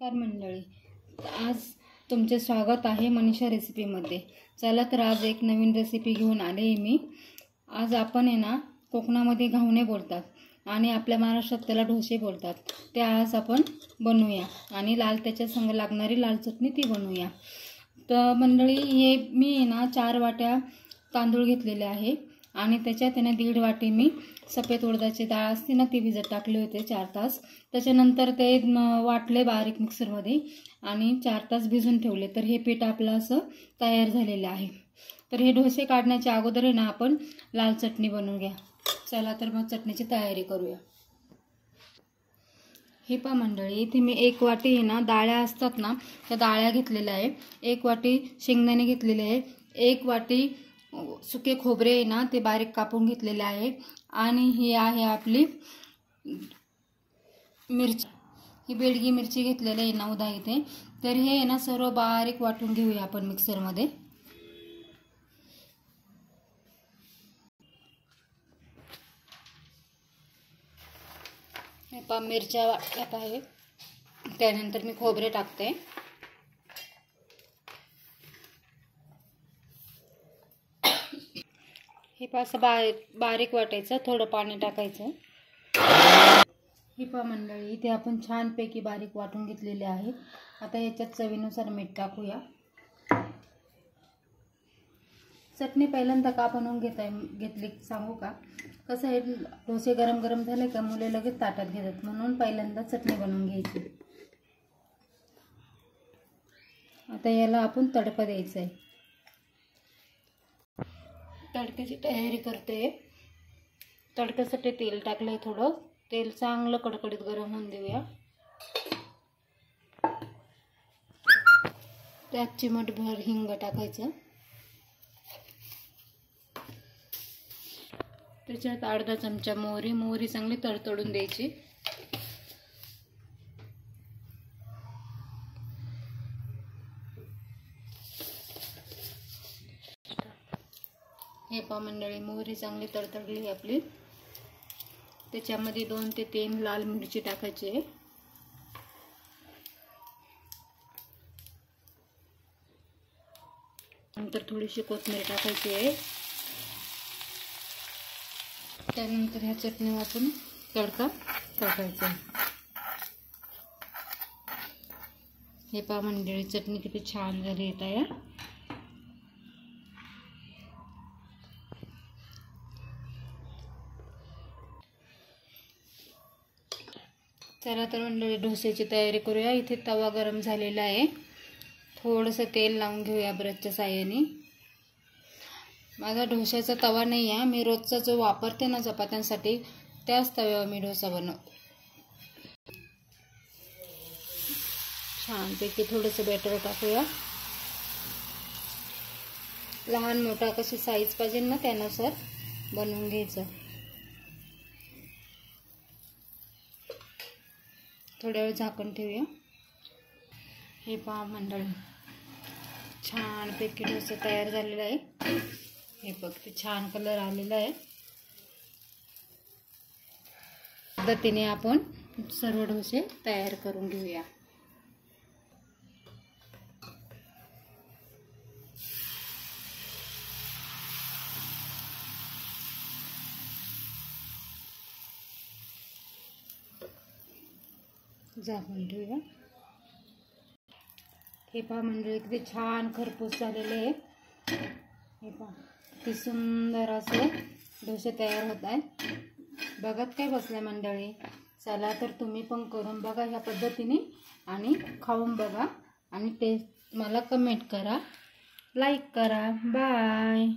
नमस्कार मंडळी, आज तुमचे स्वागत आहे मनीषा रेसिपीमध्ये। चला तर आज एक नवीन रेसिपी घेऊन आले आहे मी। आज आपण आहे ना, कोकणामध्ये घावणे बोलतात आणि आपल्या महाराष्ट्रात त्याला ढोसे बोलतात, ते आज आपण बनवूया आणि त्याच्या संग लागणारी लाल चटणी ती बनवूया। तर मंडळी, हे मी ना 4 वाट्या तांदूळ घेतलेले आहे आणि त्याच्यात आहे ना 1.5 वाटी मी सफेद उडदाची डाळ असते ना ती भिजत टाकले होते 4 तास। त्याच्यानंतर ते वाटले बारीक मिक्सरमध्ये आणि 4 तास भिजून ठेवले। तर हे पीठ आपलं असं तयार झालेलं आहे। तर हे डोसे काढण्याच्या अगोदर आहे ना आपण लाल चटणी बनवून घ्या। चला तर मग चटणीची तयारी करूया। हे पहा मंडळी, इथे मी 1 वाटी आहे ना डाळ्या असतात ना त्या डाळ्या घेतलेल्या आहे, 1 वाटी शेंगदाणे घेतलेले आहे, 1 वाटी सुके खोबरे आहे ना ते बारीक कापून घेतलेले आहे आणि ही आहे आपली मिरची, ही बेडगी मिरची घेतलेली आहे 9-10 इथे। तर हे आहे ना सर्व बारीक वाटून घेऊया आपण मिक्सरमध्ये। हे पहा मिरच्या वाटत आहे, त्यानंतर मी खोबरे टाकते। हे पहा असं बारीक वाटायचं, थोडं पाणी टाकायचं। हे पहा मंडळी, इथे आपण छानपैकी बारीक वाटून घेतलेले आहे। आता याच्यात चवीनुसार मीठ टाकूया। चटणी पहिल्यांदा का बनवून घेतली सांगू का? कसं आहे, डोसे गरम गरम झाले का मुले लगेच ताटात घेतात, म्हणून पहिल्यांदा चटणी बनवून घ्यायची। आता याला आपण तडका द्यायचा आहे। तडक्याची तयारी करते। तडक्यासाठी तेल टाकलंय, थोडं तेल चांगलं कडकडीत गरम होऊन देऊया। त्यात चिमटभर हिंग टाकायचं, त्याच्यात अर्धा चमचा मोहरी चांगली तडतडून द्यायची। हे पहा मंडळी, मोहरी चांगली तडतडली आपली। त्याच्यामध्ये 2 ते 3 लाल मिरची टाकायची आहे। नंतर थोडीशी कोथिंबीर टाकायची आहे। त्यानंतर ह्या चटणी वापरून तडका टाकायचा। हे पहा मंडळी, चटणी किती छान झाली आहे तयार। चला तर मंडळी, डोस्याची तयारी करूया। इथे तवा गरम झालेला आहे, थोडंसं तेल लावून घेऊया ब्रशच्या साहाय्याने। माझा डोश्याचा तवा नाही आहे, मी रोजचा जो वापरते ना चपात्यांसाठी त्याच तव्यावर मी डोसा बनवते। छानपैकी थोडंसं बॅटर टाकूया। लहान मोठा कशी साईज पाहिजे ना त्यानुसार बनवून घ्यायचं। थोड्या वेळ झाकण ठेवूया। हे पहा मंडळी, छानपैकी डोसा तयार झालेला आहे। हे बघ, ते छान कलर आलेला आहे। पद्धतीने आपण सर्व डोसे तयार करून घेऊया। झाकून ठेवूया। हे पहा मंडळी, किती छान खरपूस झालेले आहे। हे पहा किती सुंदर असे डोसे तयार होत आहेत। बघत काय बसल्या मंडळी, चला तर तुम्ही पण करून बघा ह्या पद्धतीने आणि खाऊन बघा आणि टेस्ट मला कमेंट करा, लाईक करा। बाय।